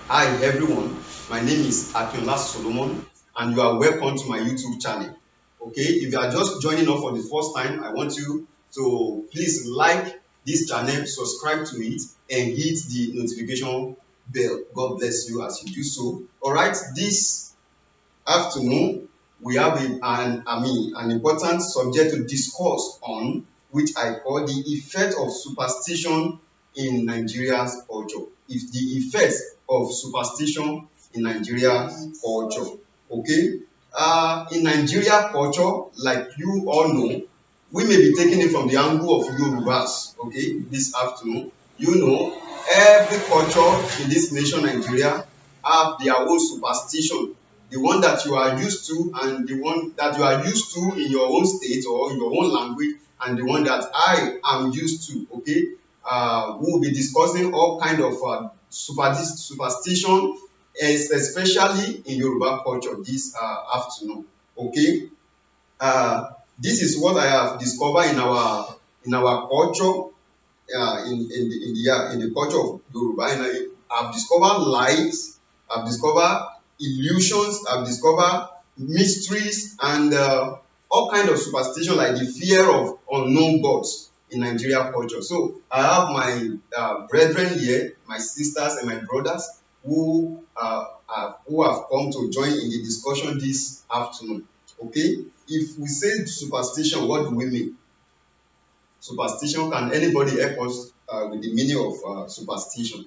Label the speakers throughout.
Speaker 1: Hi everyone, my name is Akinola Solomon and you are welcome to my YouTube channel. Okay, if you are just joining us for the first time, I want you to please like this channel, subscribe to it and hit the notification bell. God bless you as you do so. Alright, this afternoon we have an important subject to discuss on, which I call the effect of superstition in Nigeria's culture. If the effect of superstition in Nigeria's culture. Okay, in Nigeria culture, like you all know, we may be taking it from the angle of Yorubas. Okay, this afternoon, you know, every culture in this nation, Nigeria, have their own superstition, the one that you are used to and the one that you are used to in your own state or in your own language, and the one that I am used to. Okay, we will be discussing all kind of superstition, especially in Yoruba culture this afternoon. Okay, this is what I have discovered in our culture, in the culture of Yoruba, and I've discovered lies, I've discovered illusions, I've discovered mysteries, and all kind of superstition like the fear of unknown gods in Nigeria culture. So I have my brethren here, my sisters and my brothers who have come to join in the discussion this afternoon. Okay, if we say superstition, what do we mean? Superstition, can anybody help us with the meaning of superstition?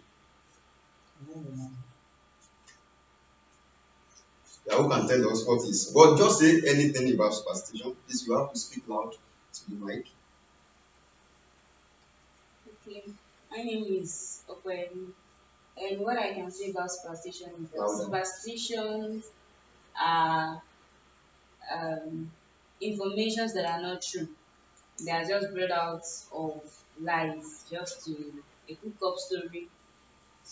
Speaker 1: Yeah, who can tell us what is? But just say anything about superstition. Please, you have to speak loud to the mic.
Speaker 2: Okay, my name is Okwen, and what I can say about superstition is that
Speaker 1: Louder.
Speaker 2: superstitions are informations that are not true. They are just brought out of lies, just to a cook up story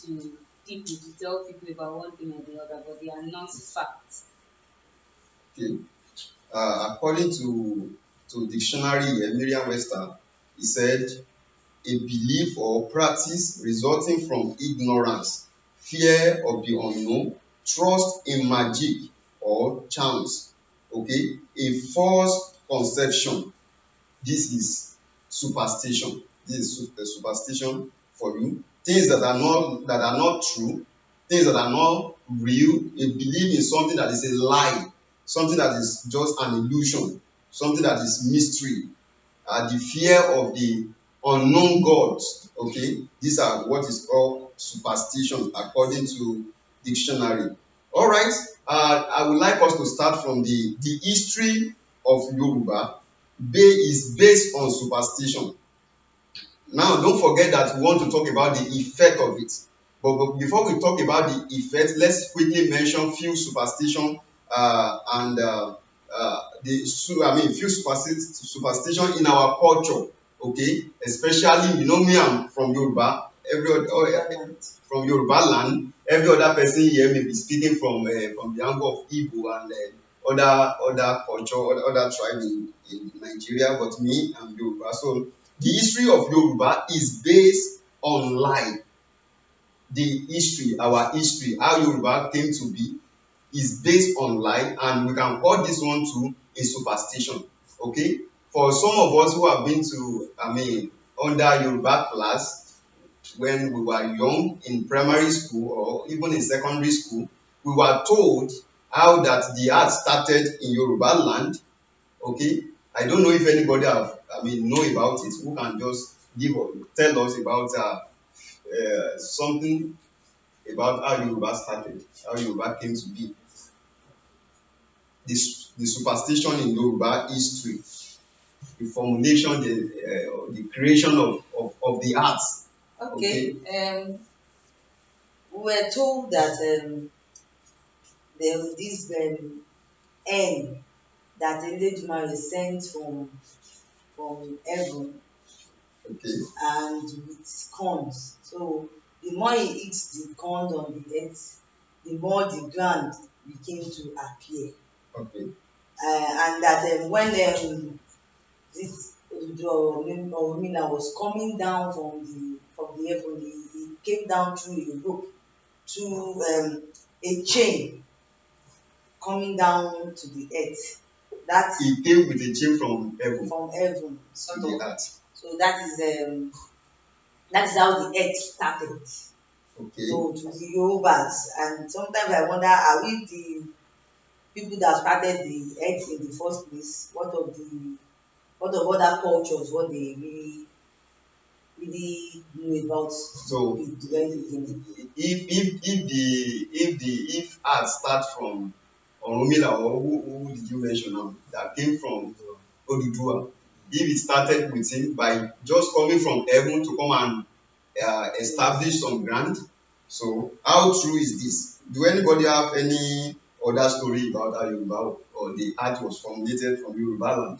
Speaker 2: to people, to tell people about one thing or the other, but they are not facts.
Speaker 1: Okay. According to dictionary Merriam-Webster, he said a belief or practice resulting from ignorance, fear of the unknown, trust in magic or charms. Okay, a false conception. This is superstition. This is the superstition for you. Things that are not true, things that are not real. A belief in something that is a lie, something that is just an illusion, something that is mystery. The fear of the unknown gods. Okay, these are what is called superstition according to dictionary. All right. I would like us to start from the history of Yoruba is based on superstition. Now, don't forget that we want to talk about the effect of it. But before we talk about the effect, let's quickly mention few superstition and few superstition in our culture. Okay, especially you know me, I'm from Yoruba. From Yoruba land. Every other person here may be speaking from the angle of Igbo and other culture, other tribe in Nigeria. But me, I'm Yoruba. So the history of Yoruba is based on lie. The history, our history, how Yoruba came to be, is based on lie, and we can call this one too a superstition. Okay, for some of us who have been to, under Yoruba class when we were young in primary school or even in secondary school, we were told how that the art started in Yoruba land. Okay, I don't know if anybody know about it, who can just tell us about something about how Yoruba started, how Yoruba came to be, the superstition in Yoruba history, the formulation, the creation of the arts.
Speaker 3: Okay. We were told that there was this hen that Eledumare sent from heaven
Speaker 1: Okay,
Speaker 3: and with corns. So the more he eats the corn on the earth, the more the ground became to appear.
Speaker 1: okay,
Speaker 3: And that when this Orumila was coming down from the heaven, he came down through a rope through a chain coming down to the earth. That
Speaker 1: He came with a chain from heaven
Speaker 3: from heaven,
Speaker 1: to
Speaker 3: sort
Speaker 1: the
Speaker 3: of.
Speaker 1: earth.
Speaker 3: So that is how the earth started.
Speaker 1: Okay.
Speaker 3: So to the Yorubas, and sometimes I wonder, are we the people that started the earth in the first place? What of other cultures? What they really knew about
Speaker 1: So
Speaker 3: the very beginning?
Speaker 1: if art start from Orunmila, or who did you mention now, that came from Oduduwa, if it started with him by just coming from heaven to come and establish some ground, so how true is this? Do anybody have any other story about how Yoruba or the art was formulated from Yoruba land?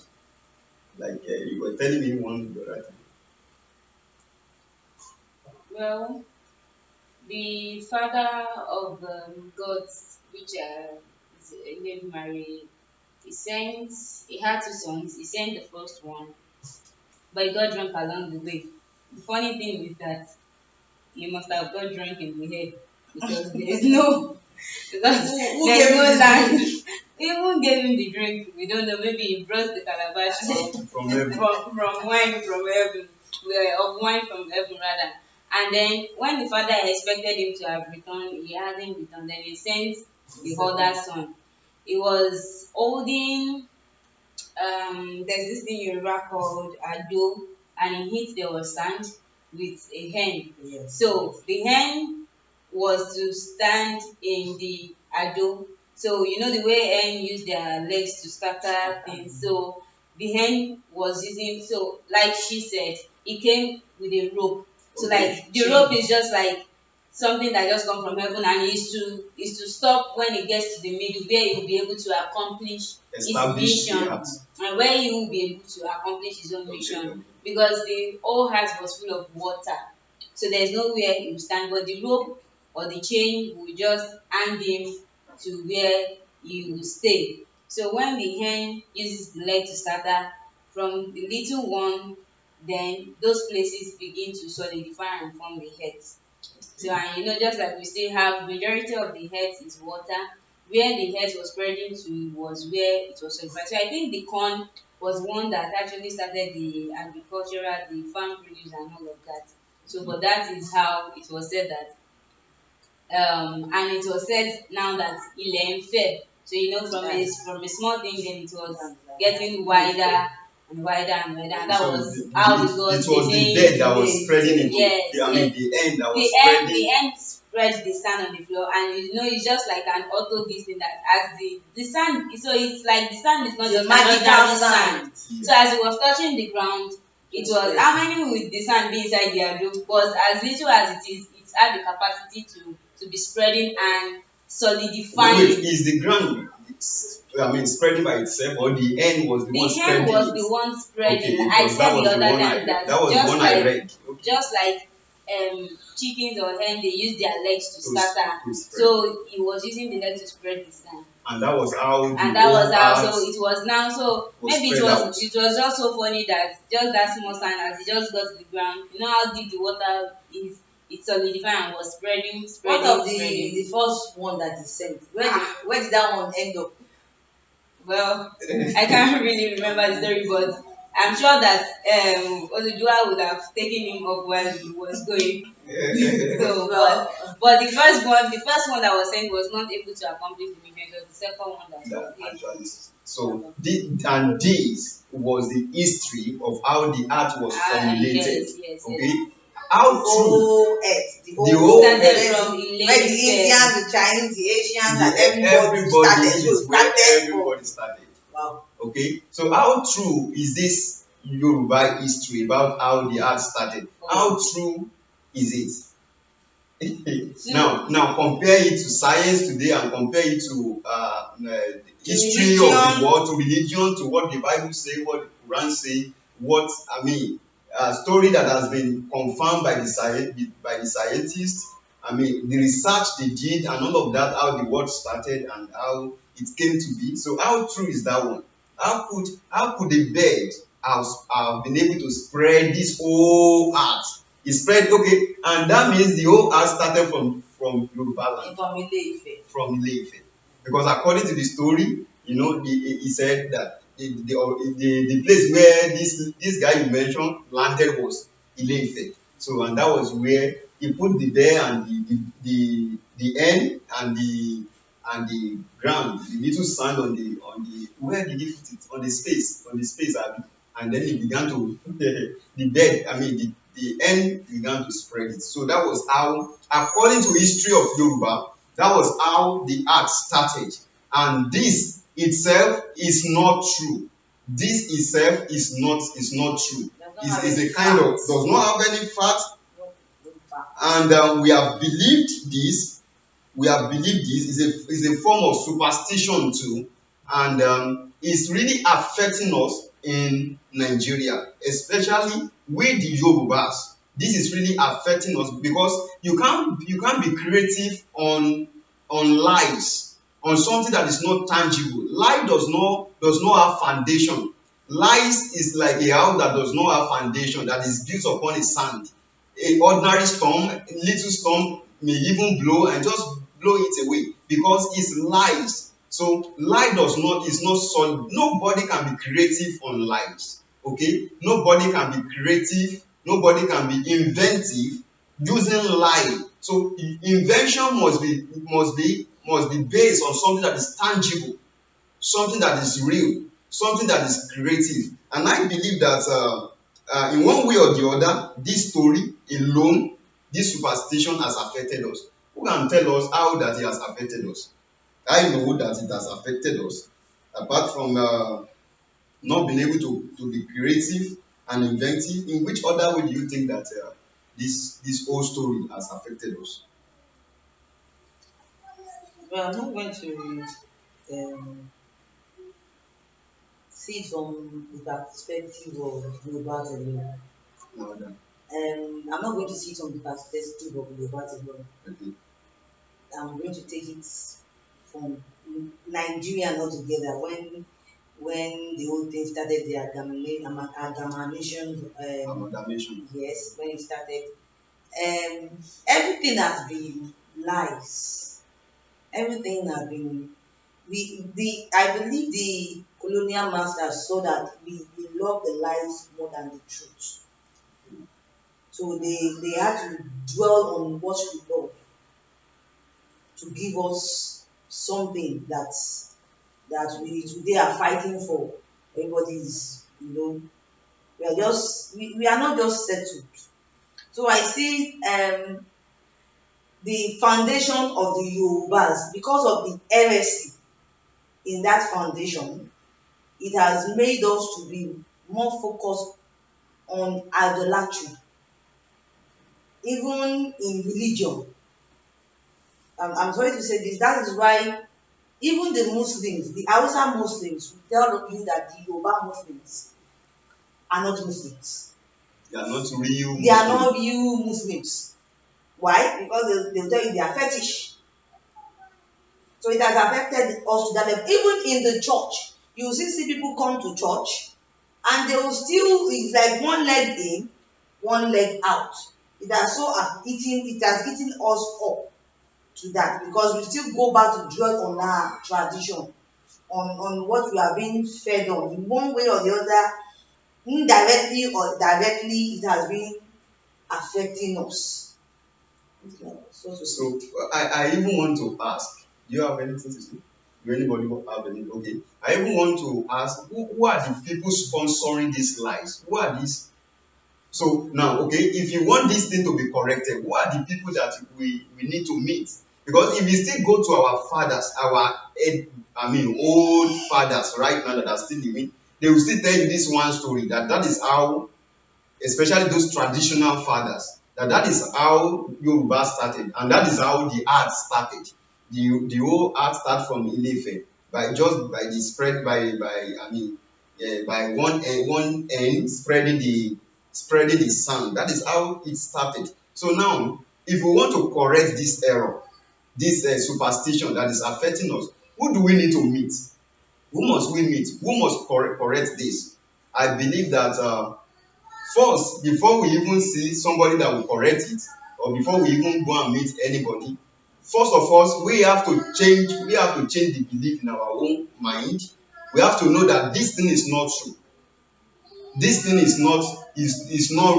Speaker 1: Like you were telling me one the other time.
Speaker 2: Well, the father of gods, which is named Mary, he had two sons. He sent the first one, but he got drunk along the way. The funny thing is that he must have got drunk in the head because there's no because
Speaker 3: Who
Speaker 2: there's
Speaker 3: gave
Speaker 2: no
Speaker 3: you the
Speaker 2: land.
Speaker 3: drink?
Speaker 2: Even gave him the drink, we don't know. Maybe he brought the calabash
Speaker 1: From heaven.
Speaker 2: from wine from heaven, of wine from heaven rather. And then when the father expected him to have returned, he hasn't returned. Then he sent the other son. He was holding there's this thing Yoruba called ado, and in it there was sand with a hen.
Speaker 3: Yes.
Speaker 2: So the hen was to stand in the ado. So you know the way hen use their legs to scatter things. So the hen was using, so like she said, it came with a rope. So
Speaker 1: Okay.
Speaker 2: like the rope is just like something that just come from heaven, and is to stop when it gets to the middle where he will be able to accomplish his
Speaker 1: Establish the
Speaker 2: mission,
Speaker 1: art.
Speaker 2: and where he will be able to accomplish his own
Speaker 1: Okay.
Speaker 2: mission, because the whole house was full of water, so there's nowhere he will stand, but the rope or the chain will just hang him to where he will stay. So when the hen uses the leg to scatter from the little one, then those places begin to solidify and form the head. So, and just like we still have majority of the heads is water, where the heads was spreading to was where it was solidified. So I think the corn was one that actually started the agricultural, the farm produce and all of that. So, but that is how it was said that and it was said now that Ile fell. So from a small thing, then it was getting wider and wider and wider. And that
Speaker 1: So
Speaker 2: was how it
Speaker 1: it
Speaker 2: got
Speaker 1: was
Speaker 2: the
Speaker 1: the
Speaker 2: name.
Speaker 1: bed that was spreading into.
Speaker 2: Yes,
Speaker 1: I mean,
Speaker 2: yes.
Speaker 1: the end that was
Speaker 2: The
Speaker 1: spreading.
Speaker 2: end spread the sand on the floor, and it's just like an auto this thing that as the sand. So it's like the sand is not
Speaker 3: The
Speaker 2: just
Speaker 3: magical
Speaker 2: ordinary
Speaker 3: sand.
Speaker 2: So as it was touching the ground, it was how many would the sand be inside the ado? But as little as it is, it had the capacity to be spreading and
Speaker 1: Wait, wait,
Speaker 2: solidifying.
Speaker 1: is the ground, I mean, spreading by itself, or the end was the one
Speaker 2: The hen
Speaker 1: spreading
Speaker 2: was
Speaker 1: it?
Speaker 2: the one spreading.
Speaker 1: Okay, it
Speaker 2: I
Speaker 1: was that
Speaker 2: said the
Speaker 1: was the
Speaker 2: other
Speaker 1: one I
Speaker 2: time
Speaker 1: read.
Speaker 2: that
Speaker 1: That was the one I read. Okay.
Speaker 2: just like chickens or hen, they use their legs to scatter.
Speaker 1: To spread.
Speaker 2: So he was using the leg to spread the sand.
Speaker 1: And that was how the
Speaker 2: And that was
Speaker 1: whole
Speaker 2: how,
Speaker 1: art
Speaker 2: so it was now, so
Speaker 1: was
Speaker 2: maybe
Speaker 1: spread out.
Speaker 2: it was just so funny that just that small sand, as it just got to the ground, you know how deep the water is, it solidified and was spreading,
Speaker 3: What
Speaker 2: spreading,
Speaker 3: of the
Speaker 2: spreading.
Speaker 3: the first one that is sent? Where did that one end up?
Speaker 2: Well, I can't really remember the story, but I'm sure that Oduduwa would have taken him up while he was going. So, but the first one that was sent was not able to accomplish the mission. It was the second one that was
Speaker 1: That
Speaker 2: able
Speaker 1: actually.
Speaker 2: to
Speaker 1: So
Speaker 2: accomplish.
Speaker 1: and this was the history of how the art was formulated.
Speaker 2: Yes.
Speaker 1: Okay, how
Speaker 3: The
Speaker 1: true
Speaker 3: whole earth, the
Speaker 1: the
Speaker 3: whole
Speaker 1: whole
Speaker 2: Started
Speaker 1: earth,
Speaker 2: from
Speaker 3: where the
Speaker 2: Elaine
Speaker 3: Indians, the Chinese, the Asians, and
Speaker 1: everybody
Speaker 3: everybody started. So
Speaker 1: is
Speaker 3: it
Speaker 1: where
Speaker 3: started from
Speaker 1: everybody started.
Speaker 3: wow.
Speaker 1: Okay, so how true is this Yoruba history about how the art started? How true is it? Now compare it to science today and compare it to the history of the world, to religion, to what the Bible say, what the Quran say, what I mean, story that has been confirmed by the scientists. I mean, the research they did and all of that, how the world started and how it came to be. So how true is that one? How could a bird have been able to spread this whole art? It spread, okay, and that means the whole art started from from Yoruba land,
Speaker 3: From Ile-Ife.
Speaker 1: from Ile-Ife. Because according to the story, he said that the place where this guy you mentioned landed was Ile-Ife. So, and that was where he put the bear and the hen and the ground, the little sand on the where did he put it? On the space, abi. And then he began to the bed, I mean the hen began to spread it. So that was how, according to history of Yoruba, that was how the art started. And this itself is not true. This itself is not true. Is a kind of, does not have any fact,
Speaker 3: No, no fact.
Speaker 1: and we have believed this is a form of superstition too, and it's really affecting us in Nigeria, especially with the Yorubas. This is really affecting us because you can't be creative on lies, on something that is not tangible. Lie does not have foundation. Lies is like a house that does not have foundation, that is built upon a sand. A ordinary storm, little storm may even blow and just blow it away because it's lies. So lie is not solid. Nobody can be creative on lies. Okay, nobody can be creative, nobody can be inventive using lie. So invention must be based on something that is tangible, something that is real, something that is creative. And I believe that in one way or the other, this story alone, this superstition has affected us. Who can tell us how that it has affected us? I know that it has affected us. Apart from not being able to be creative and inventive, in which other way do you think that this whole story has affected us?
Speaker 3: Well, I'm not going to see it from the perspective of Yorubas alone.
Speaker 1: No other.
Speaker 3: I'm not going to see it from the perspective of Yorubas alone.
Speaker 1: Okay.
Speaker 3: I'm going to take it from Nigeria altogether. When the whole thing started, the amalgamation,
Speaker 1: Amalgamation.
Speaker 3: yes, when it started, everything has been lies. Everything has been I believe the colonial masters saw that we love the lies more than the truth. So they had to dwell on what we love to give us something that we today are fighting for. Everybody is, we are not just settled. So I see the foundation of the Yorubas, because of the heresy in that foundation, it has made us to be more focused on idolatry, even in religion. I'm sorry to say this, that is why even the Muslims, the Hausa Muslims, will tell you that the Yoruba Muslims are not Muslims.
Speaker 1: They are not real
Speaker 3: They are
Speaker 1: Muslims.
Speaker 3: not real Muslims. Why? Because they'll tell you they are fetish. So it has affected us to that level. Even in the church, you will see people come to church and they will still, it's like one leg in, one leg out. It has eaten us up to that, because we still go back to dwell on our tradition, on what we are being fed on. In one way or the other, indirectly or directly, it has been affecting us. So to
Speaker 1: So
Speaker 3: speak.
Speaker 1: I even want to ask, do you have anything to say? Do anybody have any? Okay. I even want to ask, who are the people sponsoring these lies? Who are these? So now, okay, if you want this thing to be corrected, who are the people that we need to meet? Because if we still go to our fathers, old fathers right now that are still living, they will still tell you this one story, that is how, especially those traditional fathers, that is how Yoruba started, and that is how the art started. The whole art started from Ile-Ife by the spread by one end spreading the sound. That is how it started. So now, if we want to correct this error, this superstition that is affecting us, who do we need to meet? Who must we meet? Who must correct this? I believe that first, before we even see somebody that will correct it, or before we even go and meet anybody, first of all, we have to change the belief in our own mind. We have to know that this thing is not true. This thing is not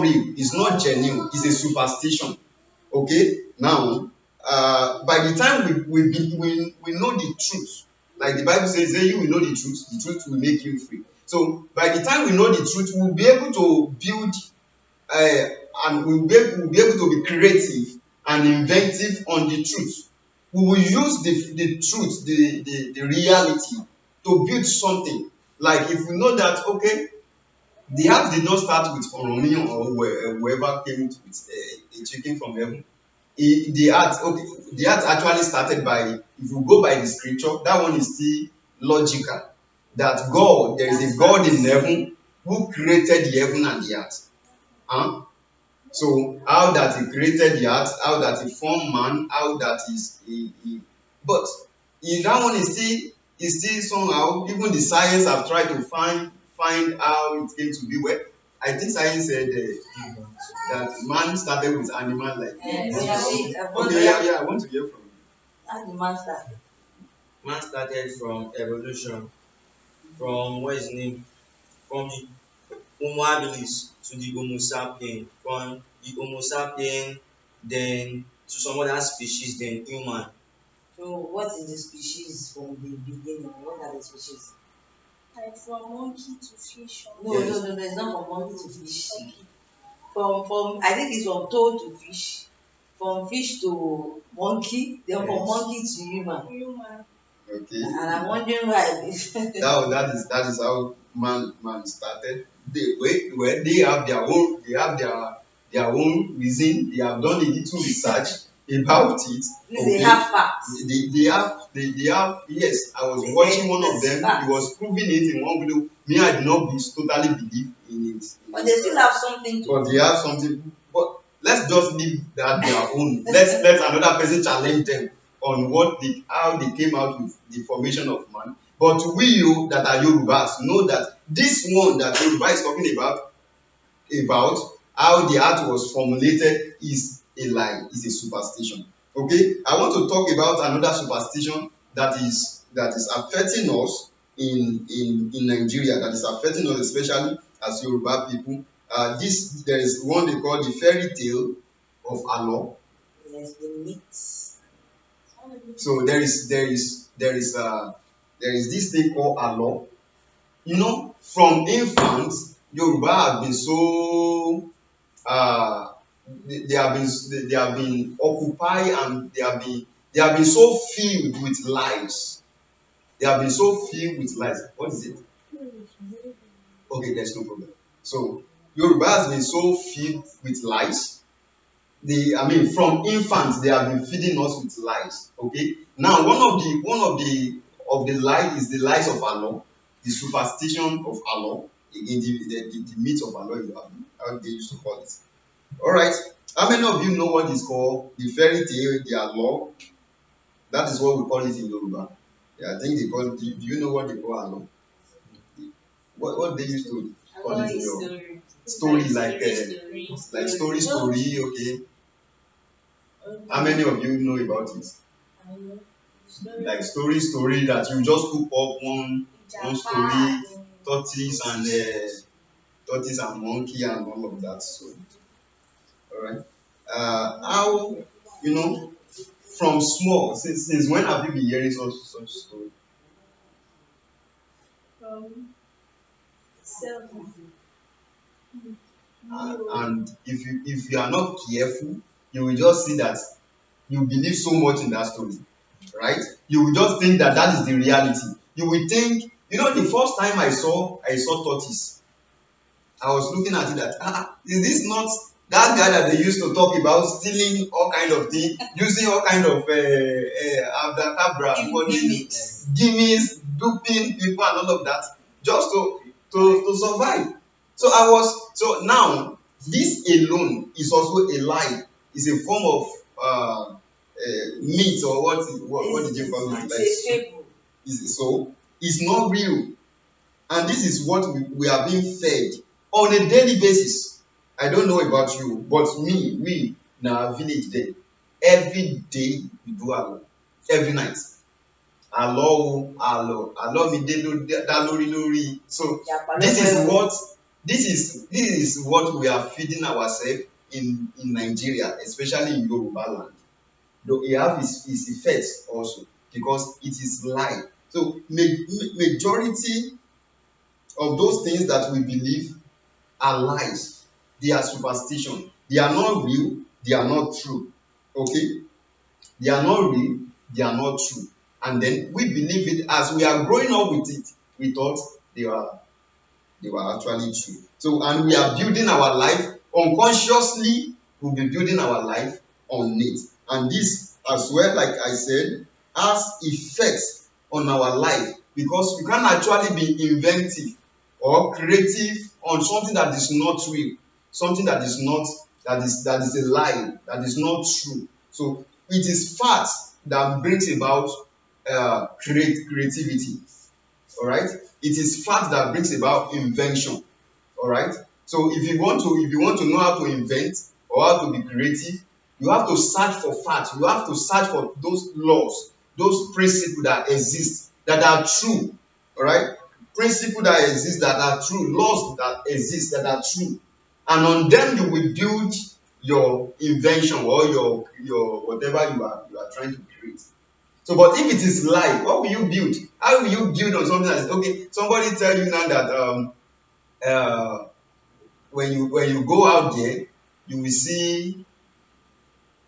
Speaker 1: real, it's not genuine, it's a superstition. Okay, now by the time we know the truth, like the Bible says, "Say you will know the truth will make you free." So by the time we know the truth, we'll be able to build uh, and we'll be able to be creative and inventive on the truth. We will use the truth, the reality, to build something. Like if we know that, okay, the earth did not start with Oromiyan or whoever came with a chicken from heaven. The earth actually started by, if you go by the scripture, that one is still logical. That God, there is a God in heaven who created the heaven and the earth. Huh? So how that he created the earth, how that he formed man, how that but that one is still somehow, even the science have tried to find how it came to be. Well, I think science said that man started with animal like okay, yeah, I want to hear from you.
Speaker 3: How the man started?
Speaker 4: Man started from evolution, from what is name, from the Homo habilis to the Homo sapien, from the Homo sapien then to some other species, then human.
Speaker 3: So what is the species from the beginning? What are the species?
Speaker 5: Like from monkey to fish.
Speaker 3: No,
Speaker 4: Yes.
Speaker 3: no, it's not from monkey to fish. From I think it's from toad to fish, from fish to monkey, then from
Speaker 1: Yes.
Speaker 3: monkey to human.
Speaker 5: Human.
Speaker 1: Okay.
Speaker 3: And I'm wondering why.
Speaker 1: That is how man started. They have their own reason. They have done a little research about it.
Speaker 3: They have facts.
Speaker 1: They have yes. I was watching one of them. He was proving it in one video. Me, I did not totally believe in it.
Speaker 3: But they still have something to.
Speaker 1: But they have something. But let's just leave that their own. Let another person challenge them on how they came out with the formation of man. But we you that are Yorubas know that this one that Yoruba is talking about how the earth was formulated is a lie, is a superstition. Okay, I want to talk about another superstition that is affecting us in Nigeria, that is affecting us especially as Yoruba people. There is one they call the fairy tale of Alo.
Speaker 3: Yes, the myths.
Speaker 1: So there is this thing called Alo. From infants, Yoruba have been so they have been occupied, and they have been so filled with lies. They have been so filled with lies. What is it? Okay, there's no problem. So Yoruba has been so filled with lies. From infants they have been feeding us with lies. Okay. Now one of the lies is the lies of Allah, the superstition of Allah, again the myth of Allah, how they used to call it. All right. How many of you know what is called the fairy tale, the Allah? That is what we call it in Yoruba. Yeah, I think they call it. Do you know what they call Allah? What they used to call it in your story, like story. Okay. How many of you know about it? Like story that you just cook up one story, tortoise and monkey and all of that. So, all right. How from small, since when have you been hearing such story?
Speaker 5: From 7.
Speaker 1: And if you are not careful, you will just see that you believe so much in that story, right? You will just think that is the reality. You will think, the first time I saw tortoise, I was looking at it that is this not that guy that they used to talk about stealing all kind of things, using all kind of abracadabra, gimmicks, duping people and all of that, just to survive. So now this alone is also a lie. It's a form of myth, or what did you call it? So it's not real, and this is what we are being fed on a daily basis. I don't know about you, but we in our village there, Every day we do àlọ́. Every night. Àlọ́ o, àlọ́ mi dá lórí. So this is what we are feeding ourselves in Nigeria, especially in Yoruba land. Though it have its effects also because it is lie. So majority of those things that we believe are lies. They are superstition. They are not real. They are not true. Okay? They are not real. They are not true. And then we believe it as we are growing up with it. We thought they were actually true. So, and we are building our life unconsciously, we'll be building our life on it. And this, as well, like I said, has effects on our life because you can't actually be inventive or creative on something that is not real, something that is a lie, that is not true. So it is fact that brings about creativity. All right, it is fact that brings about invention. All right, so if you want to know how to invent or how to be creative, you have to search for facts. You have to search for those laws, those principles that exist that are true. All right, principles that exist that are true, laws that exist that are true, and on them you will build your invention or your whatever you are trying to create. So, but if it is lie, what will you build? How will you build on something that is okay? Somebody tell you now that when you go out there, you will see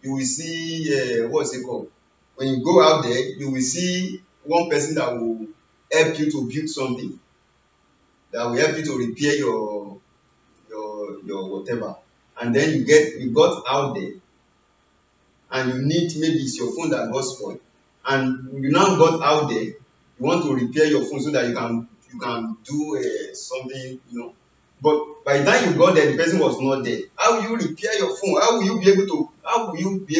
Speaker 1: what's it called? When you go out there, you will see one person that will help you to build something, that will help you to repair your whatever, and then you got out there and you need, maybe it's your phone that got spoiled, and you now got out there, you want to repair your phone so that you can do something, but by the time you got there, the person was not there. How will you repair your phone? How will you be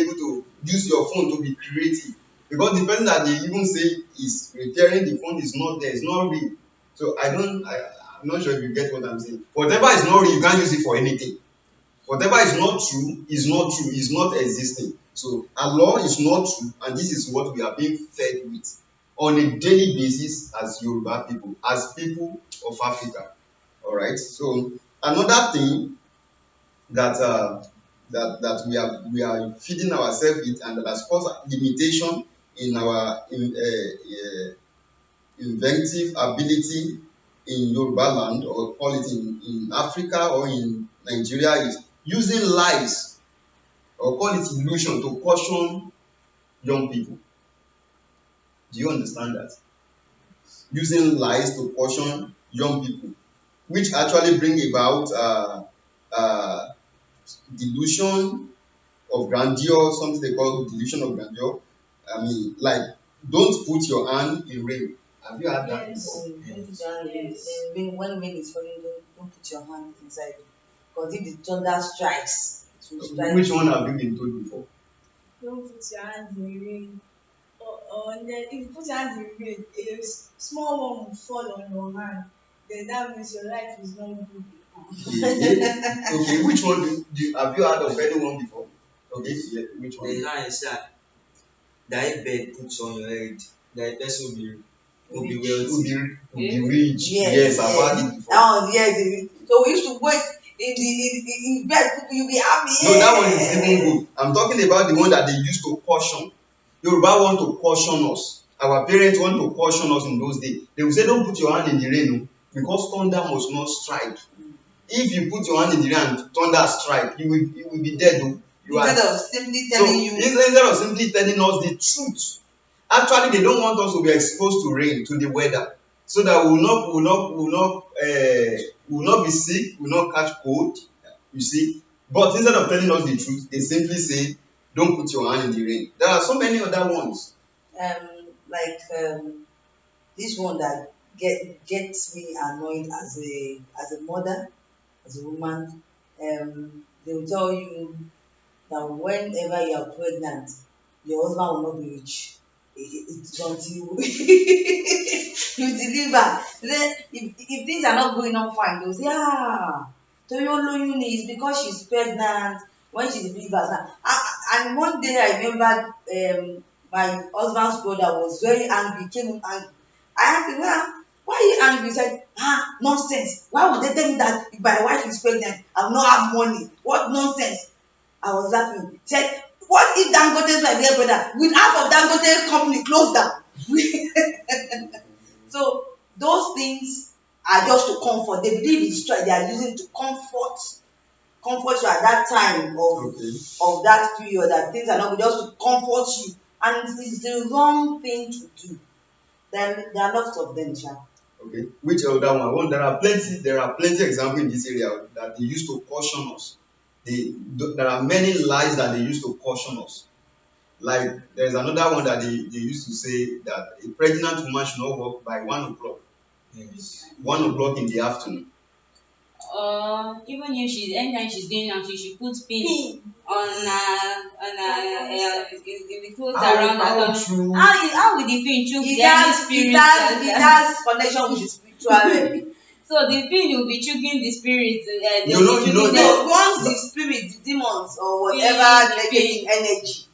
Speaker 1: able to use your phone to be creative? Because the person that they even say is repairing the phone is not there, it's not real. So I'm not sure if you get what I'm saying. Whatever is not real, you can't use it for anything. Whatever is not true, is not existing. So our law is not true, and this is what we are being fed with on a daily basis as Yoruba people, as people of Africa. All right. So another thing that we are feeding ourselves with, and that has caused limitation in our inventive ability in Yoruba land, or call it in Africa or in Nigeria, is using lies or call it illusion to caution young people. Do you understand that? Using lies to caution young people, which actually bring about delusion of grandeur, something they call delusion of grandeur. I mean, like, don't put your hand in rain. Have you heard that
Speaker 5: Yes.
Speaker 1: before?
Speaker 3: Don't put your hand in when rain is falling, don't put your hand inside it. Because if the thunder strikes, it will strike
Speaker 1: Which
Speaker 3: you.
Speaker 1: one have you been told before?
Speaker 5: Don't put your hand in rain. Or then if you put your hand in rain, a small one will fall on your hand. Then that means your life is not good.
Speaker 1: Okay, which one have you heard of anyone before? Okay, yeah, which
Speaker 4: The
Speaker 1: one?
Speaker 4: line is that bed puts on your head, that person will be
Speaker 3: Rich.
Speaker 4: wealthy.
Speaker 1: Will be rich.
Speaker 3: Yes,
Speaker 1: Yes, I've heard it before.
Speaker 3: That one, yes. So we used to wait in bed, you be happy.
Speaker 1: No, that one is even good. I'm talking about the one that they used to caution. Yoruba want to caution us. Our parents want to caution us in those days. They will say, don't put your hand in the rain, because thunder must not strike. If you put your hand in the rain and thunder strike, you will be dead.
Speaker 3: Instead of simply telling you.
Speaker 1: Instead of simply telling us the truth, actually they don't want us to be exposed to rain, to the weather, so that we will not be sick, we will not catch cold. You see, but instead of telling us the truth, they simply say, don't put your hand in the rain. There are so many other ones.
Speaker 3: Like this one that gets me annoyed as a mother, as a woman. They will tell you that whenever you are pregnant, your husband will not be rich. It's until you deliver. Then if things are not going on fine, they'll say, Toyo Loyun is because she's pregnant. When she delivers, and And one day I remember my husband's brother was very angry, came home angry. I asked him, why are you angry? He said, nonsense. Why would they tell me that if my wife is pregnant, I will not have money? What nonsense? I was laughing. He said, what if Dangote is my dear brother? Will half of Dangote company close down? So those things are just to comfort. They believe it's they are using to comfort you at that time
Speaker 1: Okay.
Speaker 3: of that period, that things are not good, just to comfort you. And it's the wrong thing to do. There are lots of them, Sha.
Speaker 1: Okay. Which other one? There are plenty examples in this area that they used to caution us. There are many lies that they used to caution us. Like there's another one that they used to say that a pregnant woman should not work by 1 o'clock.
Speaker 4: Yes.
Speaker 1: 1 o'clock in the afternoon.
Speaker 2: Even if she's anytime she's going out, she should put pin
Speaker 5: Pin.
Speaker 2: in the clothes
Speaker 1: How-
Speaker 2: around
Speaker 1: how
Speaker 2: her.
Speaker 1: true-
Speaker 2: How will the pin choke
Speaker 3: It
Speaker 2: the
Speaker 3: has,
Speaker 2: spirit?
Speaker 3: it has connection with the spiritual realm.
Speaker 2: So the pin will be choking the spirit.
Speaker 1: You know,
Speaker 3: So once the spirit, the demons, or whatever negative energy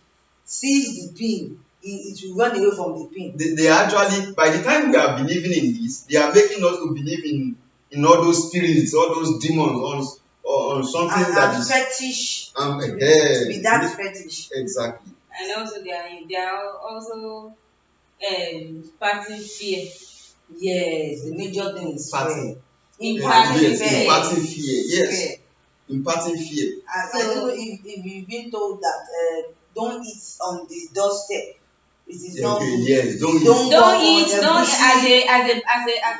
Speaker 3: sees the pin, it will run away from the pin.
Speaker 1: they actually, by the time we are believing in this, they are making us to believe in all those spirits, all those demons, on something that
Speaker 3: And
Speaker 1: is
Speaker 3: fetish.
Speaker 1: um,
Speaker 3: To be that
Speaker 1: eh,
Speaker 3: fetish.
Speaker 1: exactly.
Speaker 2: And also they are also sparking fear.
Speaker 3: Yes, the major thing is fear.
Speaker 1: Party.
Speaker 3: Imparting
Speaker 1: Yes,
Speaker 3: fear.
Speaker 1: imparting fear. Yes,
Speaker 3: Fear.
Speaker 1: imparting fear.
Speaker 3: I don't know if you've been told that don't eat on the doorstep. It is not
Speaker 1: Okay,
Speaker 3: good.
Speaker 1: yes, don't eat.
Speaker 3: Don't
Speaker 2: Don't
Speaker 3: walk
Speaker 2: eat,
Speaker 3: on the
Speaker 2: don't
Speaker 3: bushy-
Speaker 2: as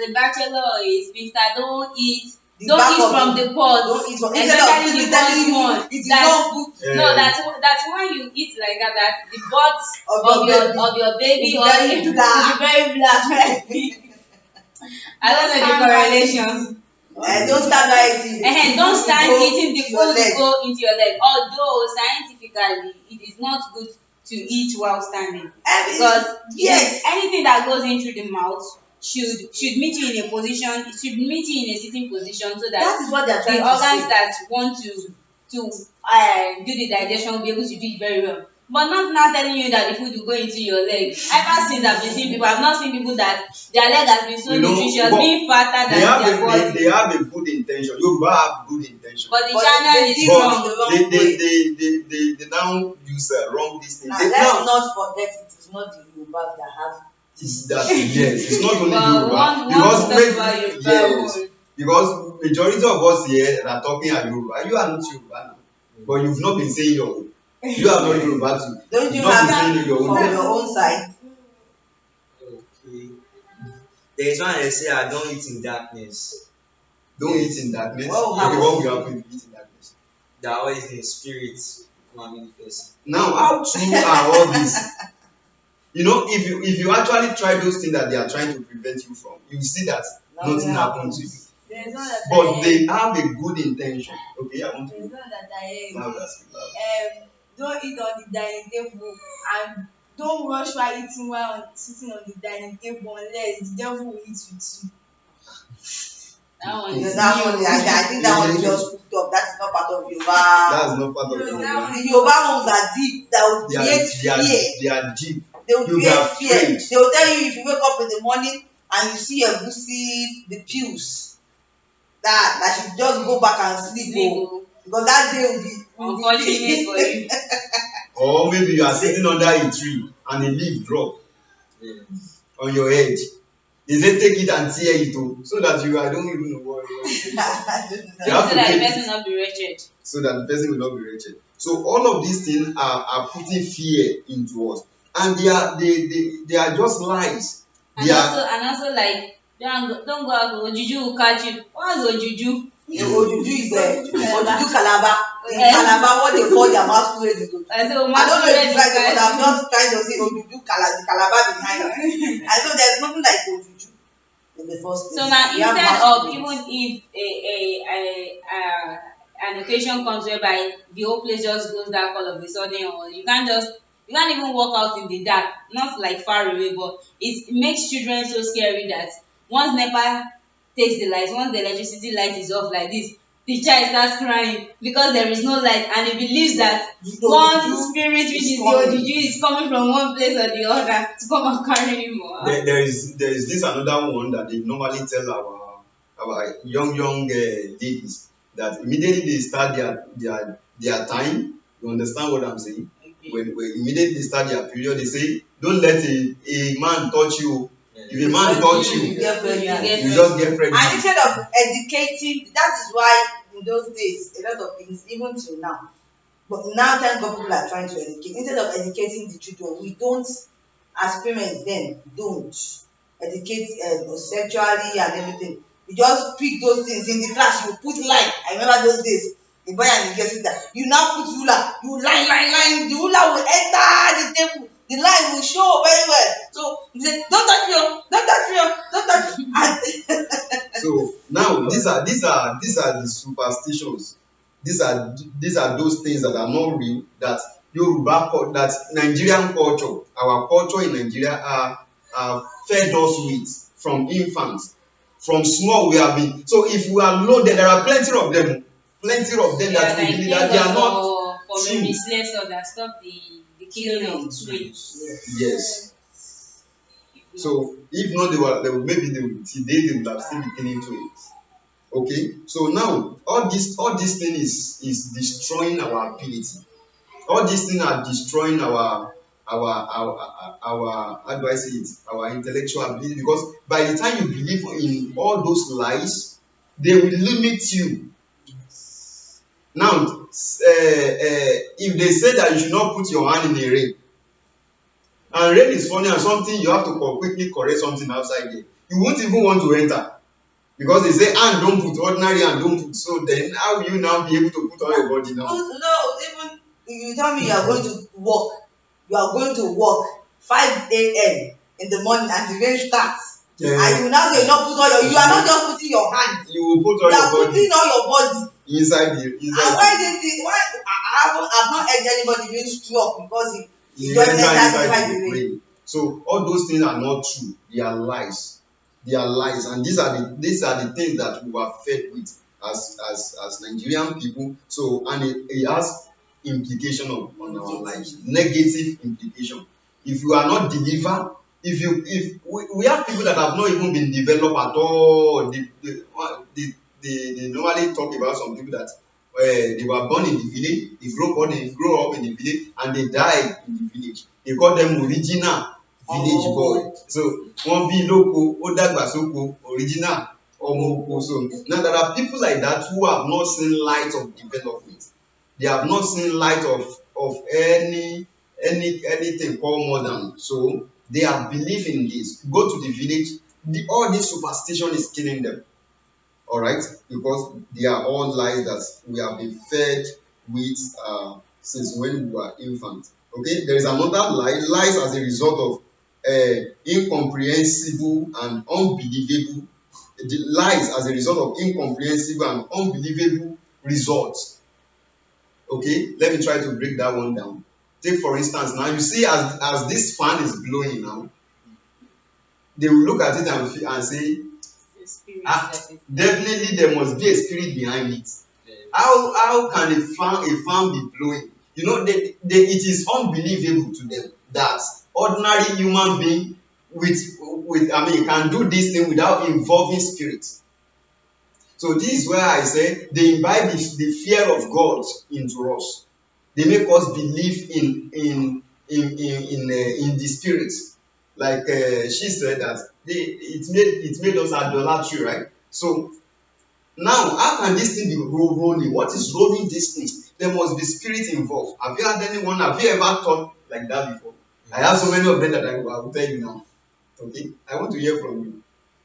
Speaker 2: a bachelor or a spinster, don't eat.
Speaker 3: The
Speaker 2: Don't
Speaker 3: back
Speaker 2: eat
Speaker 3: of
Speaker 2: from the pot.
Speaker 3: Don't eat from instead of
Speaker 2: Especially the
Speaker 3: telling you
Speaker 2: pot one.
Speaker 3: it is
Speaker 2: That
Speaker 3: not good
Speaker 2: no,
Speaker 1: Eh,
Speaker 2: that's when you eat like that. That the butt
Speaker 3: of your baby.
Speaker 2: of your baby
Speaker 3: It's
Speaker 2: or
Speaker 3: very
Speaker 2: it will
Speaker 3: black.
Speaker 2: be very black. I don't know the correlation.
Speaker 3: Don't start dieting.
Speaker 2: Don't start eating the
Speaker 3: to your
Speaker 2: food
Speaker 3: leg.
Speaker 2: go into your leg. Although scientifically it is not good to eat while standing, because
Speaker 3: Yes.
Speaker 2: anything that goes in through the mouth should meet you in a position. It should meet you in a sitting position so
Speaker 3: That
Speaker 2: that
Speaker 3: is what they are trying
Speaker 2: the
Speaker 3: to
Speaker 2: organs
Speaker 3: say.
Speaker 2: that want to do the digestion will be able to do it very well. But not now telling you that the food will go into your leg. Ever since I've been seeing people, I've not seen people that their leg has been so nutritious,
Speaker 1: but
Speaker 2: being fatter
Speaker 1: they
Speaker 2: than
Speaker 1: have
Speaker 2: their body.
Speaker 1: they have a good intention. Yoruba have good intention.
Speaker 2: But the
Speaker 3: But
Speaker 2: channel
Speaker 3: they
Speaker 2: is
Speaker 3: did
Speaker 2: wrong.
Speaker 3: it the wrong
Speaker 1: They
Speaker 3: way.
Speaker 1: they now use wrong this thing.
Speaker 3: Now,
Speaker 1: They
Speaker 3: let's
Speaker 1: now
Speaker 3: not forget it is not the Yoruba that have
Speaker 1: is that yes, it's not only
Speaker 2: Well,
Speaker 1: Yoruba
Speaker 2: one
Speaker 1: because
Speaker 2: talk about Yoruba
Speaker 1: yes,
Speaker 2: one.
Speaker 1: because majority of us here that are talking are Yoruba. You are not Yoruba now, but you've not been saying your own. You are not Yoruba too.
Speaker 3: Don't
Speaker 1: You've
Speaker 3: you
Speaker 1: not been
Speaker 3: have
Speaker 1: saying your
Speaker 3: from
Speaker 1: own.
Speaker 3: your own side?
Speaker 4: Okay. There is one I say I don't eat in darkness.
Speaker 1: Don't eat in darkness.
Speaker 3: What will
Speaker 1: Okay,
Speaker 3: happen?
Speaker 1: what will happen if you eat in darkness?
Speaker 4: That always in spirit come and manifest.
Speaker 1: Now, how true are all these? You know, if you actually try those things that they are trying to prevent you from, you see that nothing happens to you.
Speaker 5: There's one that
Speaker 1: But
Speaker 5: I
Speaker 1: they have a good intention. Okay, I want to
Speaker 5: There's one that I
Speaker 1: loud as loud.
Speaker 5: don't eat on the dining table, and don't rush while eating while sitting on the dining table unless the devil will eat with you.
Speaker 2: That one
Speaker 3: Yes,
Speaker 2: is
Speaker 3: that one,
Speaker 2: new.
Speaker 3: I think that one is just cooked up. That's not part of Yoruba.
Speaker 1: That's not part of
Speaker 5: No,
Speaker 1: the
Speaker 5: that
Speaker 1: Yoruba.
Speaker 3: The Yoruba ones are deep. That will
Speaker 1: They are,
Speaker 3: create
Speaker 1: they are,
Speaker 3: fear.
Speaker 1: they are deep.
Speaker 3: They will
Speaker 1: You'll be
Speaker 3: create fear.
Speaker 1: afraid.
Speaker 3: They will tell you if you wake up in the morning and you see a goosey, the pills, that should just go back and sleep. Oh, because that day will be
Speaker 2: Unfortunate for you.
Speaker 1: Or maybe you are sitting under a tree and a leaf drop
Speaker 4: Yes.
Speaker 1: on your head. They say take it and tear it too, so that you I don't even know what you
Speaker 2: So
Speaker 1: You have to
Speaker 2: that the
Speaker 1: take it.
Speaker 2: person will not be wretched.
Speaker 1: So that the person will not be wretched. So all of these things are putting fear into us, and they are just lies.
Speaker 2: And also like don't go out. Ojuju will catch you. What's Ojuju?
Speaker 3: The Ojuju is Ojuju
Speaker 5: Calabar.
Speaker 3: Calabar. In Calabar, what they call their masquerade is Ojuju.
Speaker 2: I
Speaker 3: I
Speaker 2: so
Speaker 3: don't know if it's right,
Speaker 2: masquerade
Speaker 3: but I'm
Speaker 2: is
Speaker 3: just trying to say Ojuju Calabar behind it. I know there's nothing like Ojuju in the first place.
Speaker 2: So now
Speaker 3: We have
Speaker 2: instead of
Speaker 3: masquerades.
Speaker 2: even if an occasion comes whereby the whole place just goes dark all of a sudden, or you can't even walk out in the dark, not like far away, but it makes children so scary that once NEPA takes the light, once the electricity light is off like this, the child starts crying because there is no light, and he believes that
Speaker 3: The
Speaker 2: one
Speaker 3: juju
Speaker 2: spirit, which
Speaker 3: is
Speaker 2: is the
Speaker 3: coming.
Speaker 2: ojuju, is coming from one place or the other to come and carry him out.
Speaker 1: There is this another one that they normally tell our young ladies, that immediately they start their time. You understand what I'm saying?
Speaker 3: Okay.
Speaker 1: When immediately they start their period, they say, don't let a man touch you. If a man touch
Speaker 3: You
Speaker 1: you,
Speaker 3: get
Speaker 2: You
Speaker 3: pregnant.
Speaker 2: get
Speaker 1: you just get
Speaker 3: And
Speaker 1: pregnant.
Speaker 3: instead of educating, that is why in those days, a lot of things, even till now, but now thank God people are trying to educate. Instead of educating the children, we don't, as parents then, don't educate sexually and everything. We just pick those things in the class, you put line. I remember those days, the boy and the girl sit there. You now put ruler, you line, the ruler will enter the table. The line will show very well. So you say, don't touch me, oh, don't touch me, oh, don't touch me.
Speaker 1: So now these are the superstitions. These are those things that are not real, that that Nigerian culture, our culture in Nigeria are fed us with from infants. From small we have been. So if we are loaded, there are plenty of them
Speaker 2: Yeah,
Speaker 1: that we
Speaker 2: like
Speaker 1: believe
Speaker 2: thank
Speaker 1: that they
Speaker 2: God
Speaker 1: are not
Speaker 2: for
Speaker 1: true.
Speaker 2: maybe slaves or that stop the killing of twins.
Speaker 3: Yes.
Speaker 1: Yes.
Speaker 2: If not,
Speaker 1: So if not, maybe today they would have still been killing twins. Okay, so now all this thing is destroying our ability. All these things are destroying our how do I say it, our intellectual ability, because by the time you believe in all those lies, they will limit you. Now if they say that you should not put your hand in a rain, and rain is falling and something you have to quickly correct something outside there, you won't even want to enter. Because they say hand don't put, ordinary hand don't put. So then how will you now be able to put on your body now?
Speaker 3: No, even you tell me you are going to work, you are going to work 5 a.m. in the morning and the rain starts. And you now say not put on your, you are not just putting your hand,
Speaker 1: You will put
Speaker 3: you
Speaker 1: on
Speaker 3: are
Speaker 1: your
Speaker 3: putting
Speaker 1: body
Speaker 3: on your body.
Speaker 1: inside
Speaker 3: And why did the why I've not heard anybody being struck because he
Speaker 1: you
Speaker 3: just
Speaker 1: enter
Speaker 3: entered
Speaker 1: inside
Speaker 3: inside the
Speaker 1: the
Speaker 3: rain.
Speaker 1: brain. So all those things are not true. They are lies. They are lies, and these are the things that we were fed with as Nigerian people. So and it has implication on our lives, negative implication. If you are not delivered, if we have people that have not even been developed at all. They normally talk about some people that they were born in the village, they grow up in the village, and they died in the village. They call them original village boy. So wọ́n bí lóko, ó dàgbà sóko, original ọmọ oko. So now there are people like that who have not seen light of development. They have not seen light of anything called modern. So they are believing this. Go to the village, all this superstition is killing them. All right, because they are all lies that we have been fed with since when we were infants. Okay, there is another lies as a result of incomprehensible and unbelievable, the lies as a result of incomprehensible and unbelievable results. Okay, let me try to break that one down. Take for instance, now you see as this fan is blowing now, they will look at it and say,
Speaker 2: the spirit
Speaker 1: ah,
Speaker 2: that is
Speaker 1: definitely there must be a spirit behind it. How can a fan be blowing? You know, it is unbelievable to them that ordinary human being with can do this thing without involving spirits. So this is where I say they imbibe the fear of God into us. They make us believe in the spirit. Like she said that it made us idolatry, right? So now, how can this thing be rolling? What is rolling this thing? There must be spirit involved. Have you ever thought like that before? I have so many of them that I will tell you now. Okay, I want to hear from you.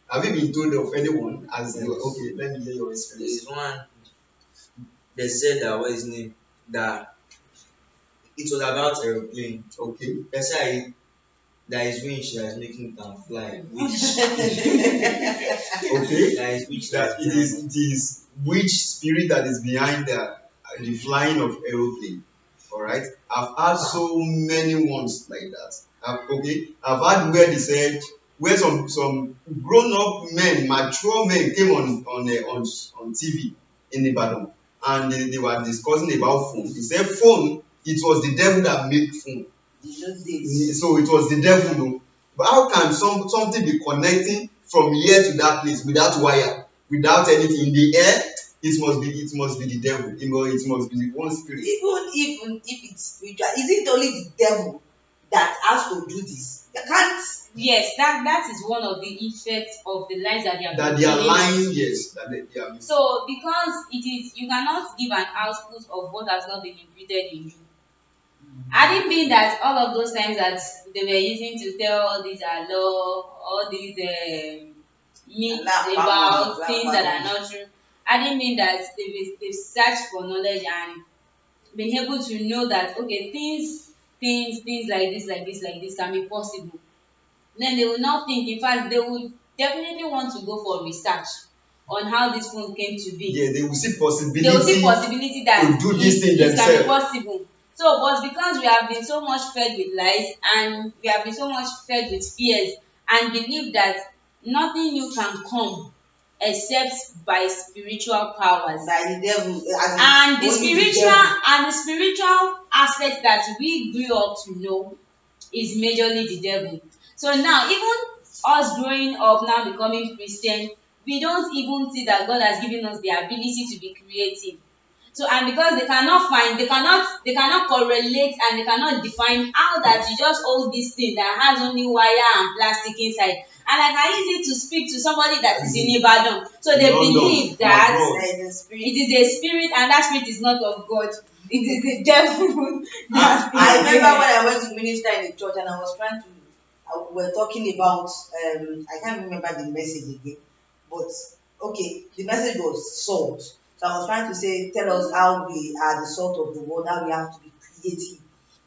Speaker 1: Have you been told of anyone as okay? Let me hear your
Speaker 4: There
Speaker 1: experience.
Speaker 4: is one, they said that what is name, that it was about aeroplane.
Speaker 1: Okay,
Speaker 4: They said there is winch that is making it can fly. Which
Speaker 1: okay,
Speaker 4: there is which
Speaker 1: that
Speaker 4: that
Speaker 1: it
Speaker 4: is
Speaker 1: is which spirit that is behind the flying of aeroplane. All right, I've had so many ones like that. I've had where they said where some grown up men, mature men came on TV in Ibadan, and they were discussing about phone. They said phone, it was the devil that made phone.
Speaker 3: In those days.
Speaker 1: So it was the devil. No? But how can something be connecting from here to that place without wire, without anything in the air? It must be the devil. It must be the one spirit.
Speaker 3: Even if it's spiritual, is it only the devil that has to do this? You can't.
Speaker 2: Yes, that is one of the effects of the lies that they have
Speaker 1: That
Speaker 2: been
Speaker 1: they are
Speaker 2: telling us.
Speaker 1: lying, yes. That they are.
Speaker 2: So because it is, you cannot give an output of what has not been imputed in you. Had it been that all of those times that they were using to tell all these law, all these myths about things that are not true, had it been that they've searched for knowledge and been able to know that okay, things like this can be possible, then they will not think. In fact, they will definitely want to go for research on how this phone came to be.
Speaker 1: Yeah, they will see possibility.
Speaker 2: They will see possibility that
Speaker 1: to do this thing
Speaker 2: it can be
Speaker 1: themselves.
Speaker 2: possible. So, but because we have been so much fed with lies and we have been so much fed with fears and believe that nothing new can come except by spiritual powers.
Speaker 3: By the devil.
Speaker 2: And the
Speaker 3: only
Speaker 2: spiritual
Speaker 3: devil.
Speaker 2: and the spiritual aspect that we grew up to know is majorly the devil. So now, even us growing up now becoming Christian, we don't even see that God has given us the ability to be creative. So, and because they cannot correlate and they cannot define how that you just hold this thing that has only wire and plastic inside, and I can use it to speak to somebody that is in Ibadan. So they
Speaker 1: London,
Speaker 2: believe that
Speaker 3: The spirit.
Speaker 2: it is a spirit and that spirit is not of God. It is the devil.
Speaker 3: I remember when I went to minister in the church and I was trying to, we were talking about, I can't remember the message again, but okay, the message was salt. So I was trying to say, tell us how we are the salt of the world, how we have to be creative.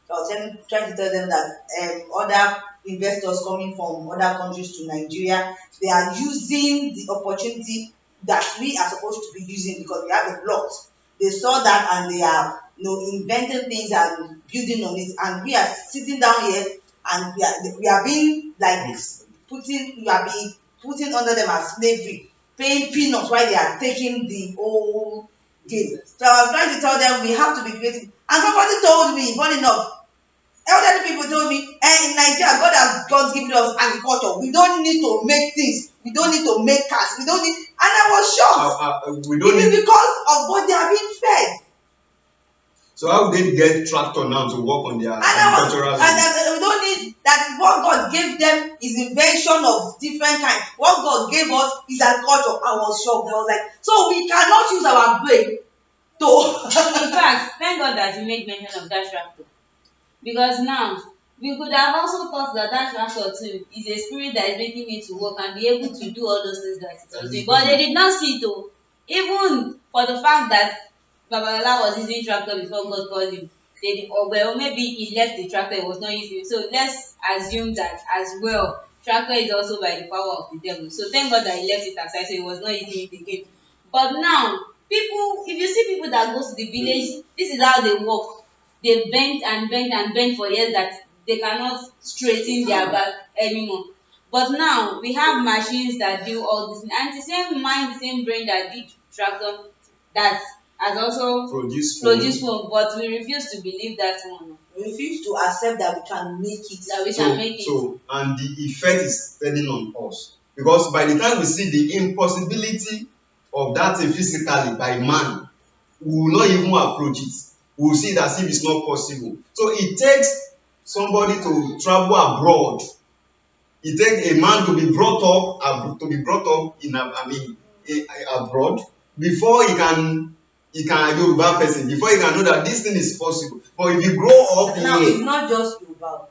Speaker 3: So I was trying to tell them that other investors coming from other countries to Nigeria, they are using the opportunity that we are supposed to be using because we have a plot. They saw that and they are inventing things and building on it, and we are sitting down here and we are being like we are being putting under them as slavery, paying peanuts while they are taking the whole game. So I was trying to tell them we have to be creative, and somebody told me, funny enough, elderly people told me, in Nigeria, God given us agriculture. We don't need to make things. We don't need to make cars. We don't need. And I was shocked. It is because of what they are being fed.
Speaker 1: So how would they get tractor now to work on their agricultural land?
Speaker 3: And we don't need that. What God gave them is invention of different kinds. What God gave us is agriculture. I was shocked. I was like, so we cannot use our brain to.
Speaker 2: In fact, thank God that you made mention of that tractor. Because now we could have also thought that that tractor too is a spirit that is making me to work and be able to do all those things that it was doing. But they did not see it though. Even for the fact that Babalola was using tractor before God called him. Well, maybe he left the tractor, he was not using it. So let's assume that as well, tractor is also by the power of the devil. So thank God that he left it aside, so he was not using it again. But now, people, if you see people that go to the village, this is how they work. They bent and bent and bent for years that they cannot straighten their back anymore. But now we have machines that do all this, and the same mind, the same brain that did tractor that has also produced phone, but we refuse to believe that one.
Speaker 3: We refuse to accept that we can make it.
Speaker 2: That we can make it.
Speaker 1: So, and the effect is telling on us. Because by the time we see the impossibility of that thing physically by man, we will not even approach it. We will see it as if it's not possible. So it takes somebody to travel abroad. It takes a man to be brought up abroad before he can a Yoruba person, before he can know that this thing is possible. But if you grow up
Speaker 3: now,
Speaker 1: here,
Speaker 3: it's not just Yoruba.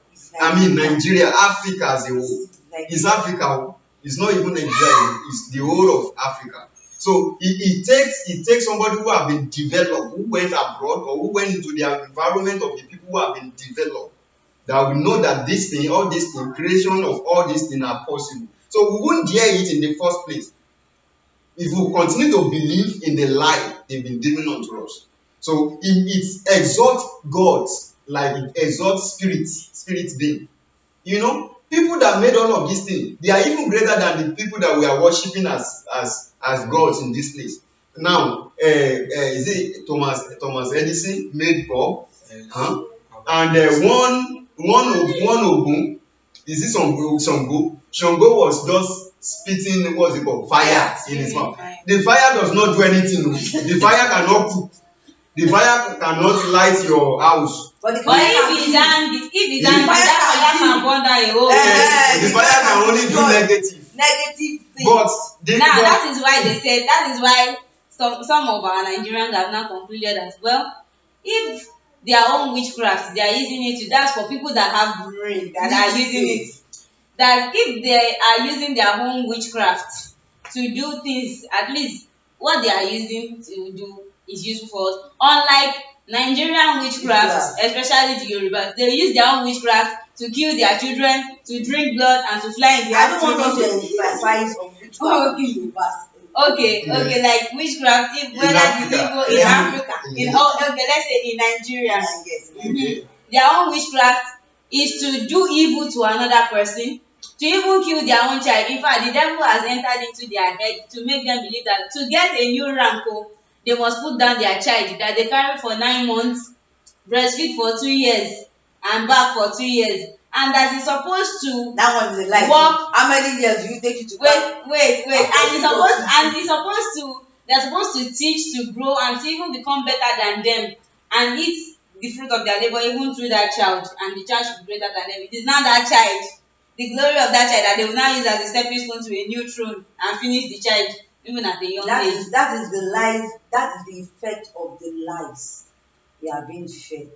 Speaker 1: Nigeria, Africa as a whole. It's Africa. It's not even Nigeria. It's the whole of Africa. So it takes somebody who have been developed, who went abroad or who went into the environment of the people who have been developed, that we know that this thing, all this thing, creation of all these things are possible. So we won't dare it in the first place if we continue to believe in the lie they've been giving unto us. So it exalts God like it exalts spirit being. You know, people that made all of these things, they are even greater than the people that we are worshiping as gods in this place. Now, is it Thomas Edison made bulb? Huh? And one Ogun, is it Shango? Shango was just spitting what's it called, fire in his mouth. The fire does not do anything. The fire cannot cook. The fire cannot light your house.
Speaker 3: But the
Speaker 2: But
Speaker 3: fire
Speaker 2: if
Speaker 3: can
Speaker 2: it's
Speaker 3: kill.
Speaker 2: angry, if it's
Speaker 3: The
Speaker 2: angry,
Speaker 3: fire
Speaker 2: that fire
Speaker 3: can
Speaker 2: can burn down a whole
Speaker 1: The
Speaker 3: the
Speaker 1: fire
Speaker 3: fire
Speaker 1: can only do
Speaker 3: destroy
Speaker 1: negative.
Speaker 3: negative things.
Speaker 1: But
Speaker 2: now that is why they said, that is why some of our Nigerians have now concluded as well, if their own witchcraft they are using it to, that's for people that have brain that are using it, that if they are using their own witchcraft to do things, at least what they are using to do is useful for us. Unlike Nigerian witchcraft, especially the Yorubas, they use their own witchcraft to kill their children, to drink blood, and to fly in the
Speaker 3: I don't want us
Speaker 2: afternoon.
Speaker 3: to emphasize on witchcraft.
Speaker 2: Okay. Okay, like witchcraft, if whether it's
Speaker 1: Africa.
Speaker 2: Igbo, in Africa,
Speaker 1: Yeah.
Speaker 2: in all, okay, let's say in Nigeria,
Speaker 3: Yes.
Speaker 2: mhm, their own witchcraft is to do evil to another person, to even kill their own child. In fact, the devil has entered into their head to make them believe that to get a new rank, they must put down their child that they carry for 9 months, breastfeed for 2 years, and back for 2 years, and that is supposed to
Speaker 3: That one is a lie.
Speaker 2: work.
Speaker 3: How many years do you take it to
Speaker 2: Wait,
Speaker 3: After
Speaker 2: and it's supposed to, they're supposed to teach, to grow, and to even become better than them, and eat the fruit of their labor even through that child, and the child should be greater than them. It is now that child, the glory of that child, that they will now use as a stepping stone to a new throne and finish the child even at a young age.
Speaker 3: That is the life, that is the effect of the lies we are being fed.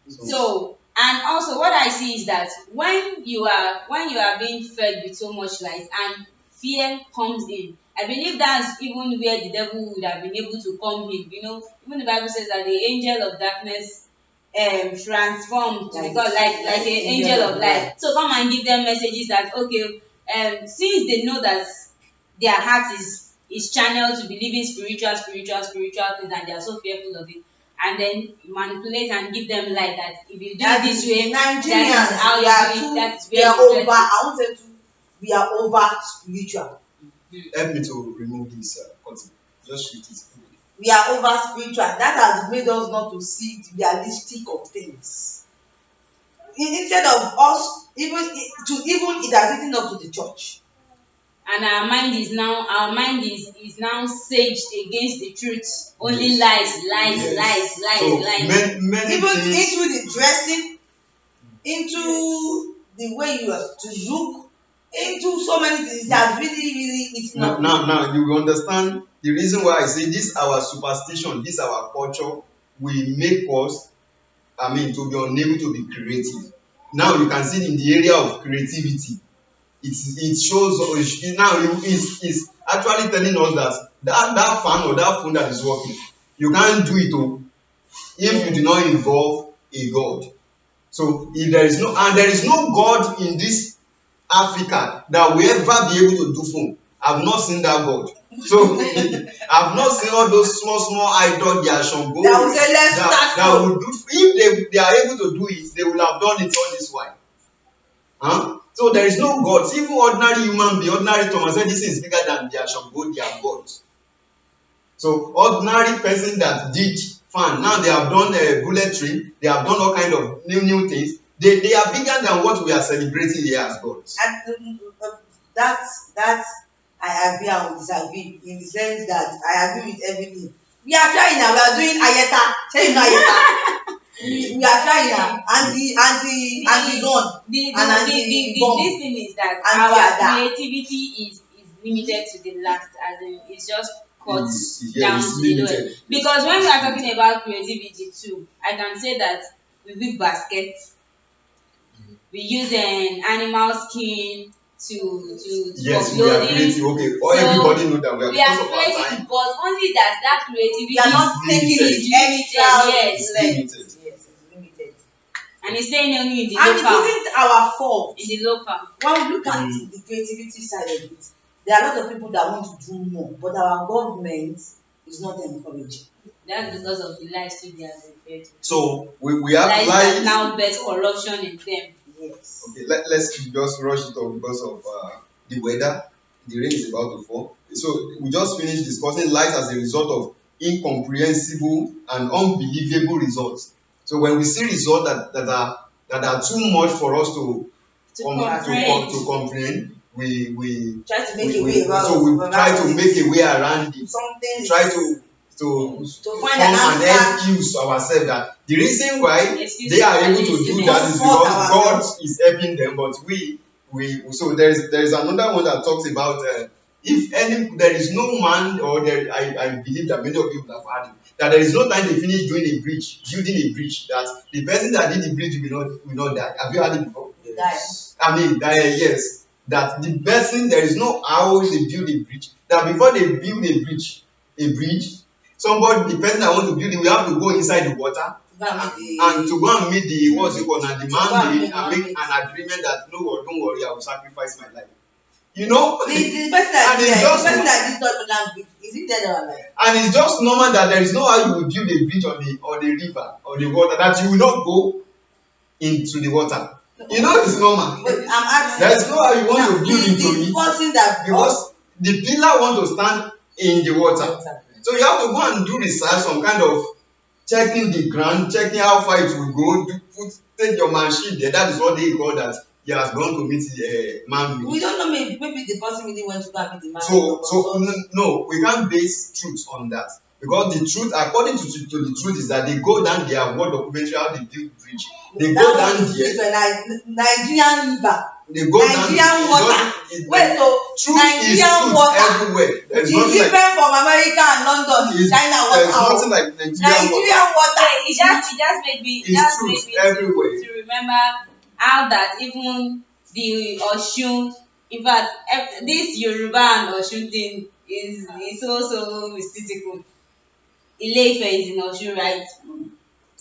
Speaker 2: So, and also what I see is that when you are being fed with so much light and fear comes in, I believe that's even where the devil would have been able to come in. Even the Bible says that the angel of darkness transformed to become like an angel of light. So come and give them messages that, okay, since they know that their heart is channeled to believing spiritual things, and they are so fearful of it, and then manipulate and give them light that if you do it this way, that is how you do it, that's
Speaker 3: we
Speaker 2: where
Speaker 3: are
Speaker 2: you
Speaker 3: over.
Speaker 2: get it.
Speaker 3: I want them to. We are over spiritual.
Speaker 1: Help me to remove this cutting. Just shoot it.
Speaker 3: We are over spiritual. That has made us not to see the realistic of things. Instead of us, even it has eaten up to the church.
Speaker 2: And our mind is now saged against the truth. Only lies.
Speaker 1: So many
Speaker 3: Even
Speaker 1: things.
Speaker 3: into the dressing, into the way you are to look, into so many things that really eaten up.
Speaker 1: Now you will understand the reason why I say this our superstition, this our culture will make us, to be unable to be creative. Now you can see in the area of creativity, it shows now it's actually telling us that fan or that phone that is working, you can't do it if you do not involve a God. So if there is no God in this Africa that will ever be able to do phone. I've not seen that God. So I've not seen all those small idol their Shango that will do. If they are able to do it, they will have done it all this while. So there is no God. Even ordinary human being, ordinary Thomas Edison is bigger than their Shango, their God. So ordinary person that did fan, now they have done bulletry, they have done all kind of new things. They are bigger than what we are celebrating here as gods.
Speaker 3: And that I agree and disagree in the sense that I agree with everything. We are trying now. We are doing ayeta. Say you know ayeta. We are trying now. Anti-gun.
Speaker 2: The thing is that our creativity is limited to the last, as in it's just cut down to the lowest. Because when we are talking about creativity too, I can say that we weave baskets, we use an animal skin to
Speaker 1: yes,
Speaker 2: for
Speaker 1: we are
Speaker 2: clothing.
Speaker 1: creative. Okay,
Speaker 2: So
Speaker 1: everybody know that
Speaker 2: we are creative, but only that creativity
Speaker 3: We are not taking
Speaker 2: is
Speaker 3: it
Speaker 2: limited.
Speaker 3: extra.
Speaker 2: Yes,
Speaker 1: limited.
Speaker 3: Yes, it's limited.
Speaker 2: and it's staying only in the
Speaker 3: And
Speaker 2: local.
Speaker 3: it isn't our fault.
Speaker 2: In the local.
Speaker 3: When we look at the creativity side of it, there are a lot of people that want to do more, but our government is not encouraging.
Speaker 2: That's because of the lies too they are referred to.
Speaker 1: So we have
Speaker 2: lies
Speaker 1: lies
Speaker 2: that now bet corruption in them.
Speaker 3: Yes.
Speaker 1: Okay, let's just rush it off because of the weather. the rain is about to fall. So we just finished discussing lies as a result of incomprehensible and unbelievable results. So when we see results that are too much for us to
Speaker 2: To comprehend.
Speaker 1: comprehend, we
Speaker 3: Try to make
Speaker 1: we,
Speaker 3: a
Speaker 1: we
Speaker 3: way around.
Speaker 1: so we try to make a way around it.
Speaker 3: Something.
Speaker 1: Try to
Speaker 3: find an
Speaker 1: come and
Speaker 3: answer.
Speaker 1: excuse ourselves that the reason why
Speaker 2: Excuse
Speaker 1: they are
Speaker 2: for
Speaker 1: able to do
Speaker 2: laziness.
Speaker 1: that is
Speaker 3: Comfort
Speaker 1: because God
Speaker 3: ourselves.
Speaker 1: is helping them, but we so there is another one that talks about if any there is no man or there I believe that many of you would have heard it, that there is no time they finish building a bridge, that the person that did the bridge will not die. Have you heard it before?
Speaker 3: Yes.
Speaker 1: I mean, yes, that the person, there is no how they build a bridge. That before they build a bridge, somebody, the person that want to build it, will have to go inside the water and to go and meet the what's it called, and the mandate and make an agreement that no, don't worry, I will sacrifice my life. You know,
Speaker 3: The person that
Speaker 1: and
Speaker 3: did
Speaker 1: it's
Speaker 3: that,
Speaker 1: just
Speaker 3: the person that did not land, is it dead or alive?
Speaker 1: and it's just normal that there is no how you will build a bridge on the river or the water that you will not go into the water. You know, it's normal.
Speaker 3: But I'm asking.
Speaker 1: There is no how you want
Speaker 3: Now,
Speaker 1: to build into
Speaker 3: the
Speaker 1: it
Speaker 3: person that
Speaker 1: because the pillar want to stand in the water. So you have to go and do research, some kind of checking the ground, checking how far it will go, take your machine there. That is what they call that. He has gone to meet man.
Speaker 3: we don't know, maybe the person really went to go and meet the man.
Speaker 1: So no, we can't base truth on that, because the truth, according to the truth, is that they go down there, what documentary how they build bridge. They go down there.
Speaker 3: Nigerian river.
Speaker 1: They go down.
Speaker 3: Nigerian water. Wait, so
Speaker 1: truth
Speaker 3: Nigerian
Speaker 1: is truth
Speaker 3: water
Speaker 1: everywhere. There's
Speaker 3: is
Speaker 1: nothing like
Speaker 3: different from America and London, China
Speaker 1: there's
Speaker 3: water.
Speaker 1: nothing like
Speaker 3: Nigerian water.
Speaker 2: It just made me
Speaker 1: everywhere.
Speaker 2: to remember how that even the Oshun, in fact, this Yoruba and Oshun thing is so mystical. Ile-Ife is in Oshun, right?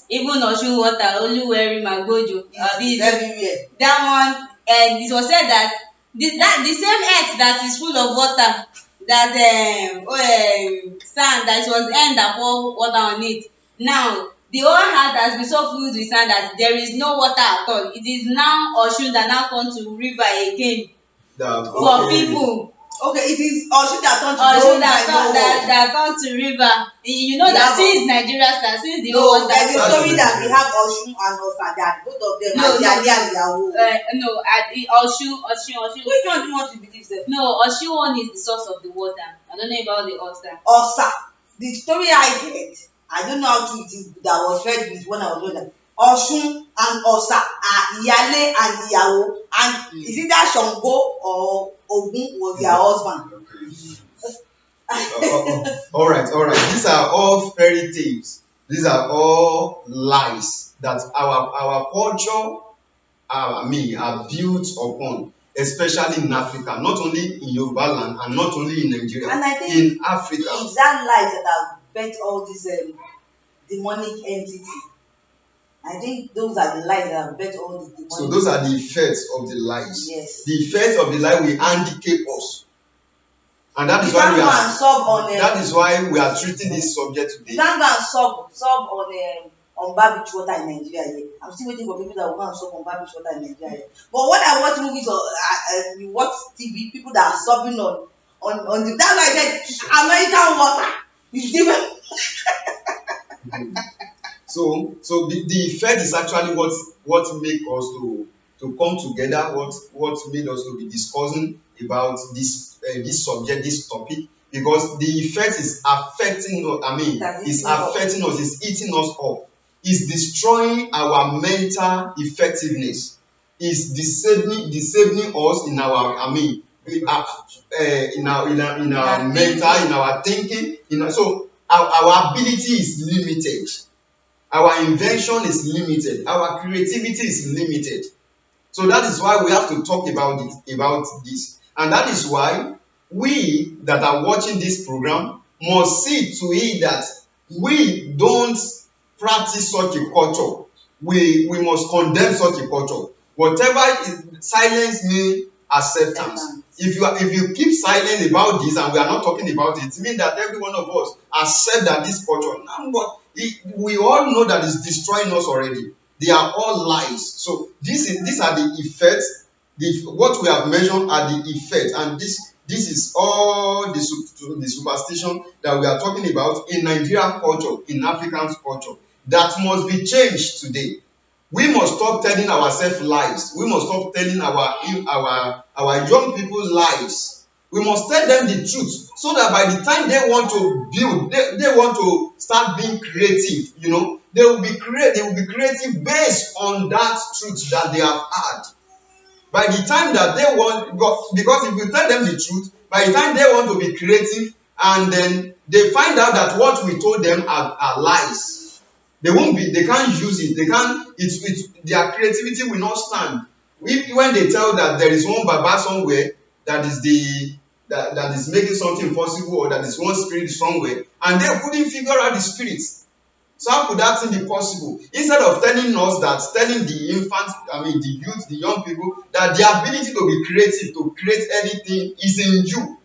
Speaker 2: Even Oshun water, Oluweri Magbojo,
Speaker 3: Everywhere.
Speaker 2: that one, and it was said that the same earth that is full of water, that sand that was end that pour water on it. Now the whole earth has been so filled with sand that there is no water at all. It is now Oshun that now turn to river again for people.
Speaker 3: Okay, it is Oshun that turned to
Speaker 2: Oshun that turn to river. You know that since Nigeria started, since the whole water.
Speaker 3: There's a story that we have Oshun and Osa, that both of them are their Yahoo.
Speaker 2: No, Oshun.
Speaker 3: Which one do you want to believe, sir?
Speaker 2: No, Oshun one is the source of the water. I don't know about the Osa.
Speaker 3: Osa. The story I heard, I don't know how true it is, that was read with when I was older. Oshun and Osa are Iyale and Iyawo, and is it that Shango or Ogun was their husband?
Speaker 1: All right. These are all fairy tales. These are all lies that our culture, are built upon, especially in Africa, not only in Yoruba land and not only in Nigeria,
Speaker 3: And I think
Speaker 1: in Africa.
Speaker 3: it's that lies that have bet all these demonic entity. I think those are the lies that have bet all the demonic.
Speaker 1: So those are the effects of the lies.
Speaker 3: Yes.
Speaker 1: The effects of the lie will handicap us. And that is
Speaker 3: You
Speaker 1: why
Speaker 3: can't
Speaker 1: we
Speaker 3: go
Speaker 1: are
Speaker 3: and sub on
Speaker 1: that is why we are treating this subject
Speaker 3: you
Speaker 1: today.
Speaker 3: can't go and sub on bar beach water in Nigeria here. I'm still waiting for people that will go and sub on bar beach water in Nigeria here. But when I watch movies or you watch TV, people that are subbing on the, that's why I said American water is different.
Speaker 1: So the effect is actually what make us to come together, what made us to be discussing about this subject, this topic, because the effect is affecting us. It's affecting us, it's eating us up, it's destroying our mental effectiveness, it's disabling us in our in our mental, in our thinking, so our ability is limited. Our invention is limited. Our creativity is limited. So that is why we have to talk about this. And that is why we that are watching this program must see to it that we don't practice such a culture. We must condemn such a culture. Whatever silence means acceptance. If you keep silent about this and we are not talking about it, it means that every one of us accept that this culture. We all know that it's destroying us already. They are all lies. So these are the effects. What we have mentioned are the effects, and This is all the superstition that we are talking about in Nigerian culture, in African culture, that must be changed today. We must stop telling ourselves lies. We must stop telling our young people lies. We must tell them the truth, so that by the time they want to build, they want to start being creative, they will be creative based on that truth that they have had. By the time that they want, because if you tell them the truth, by the time they want to be creative and then they find out that what we told them are lies, they can't use it, their creativity will not stand. When they tell that there is one baba somewhere that is making something possible, or that is one spirit somewhere, and they couldn't figure out the spirit. So how could that thing be possible? Instead of telling the infants, the youth, the young people, that the ability to be creative, to create anything is in you.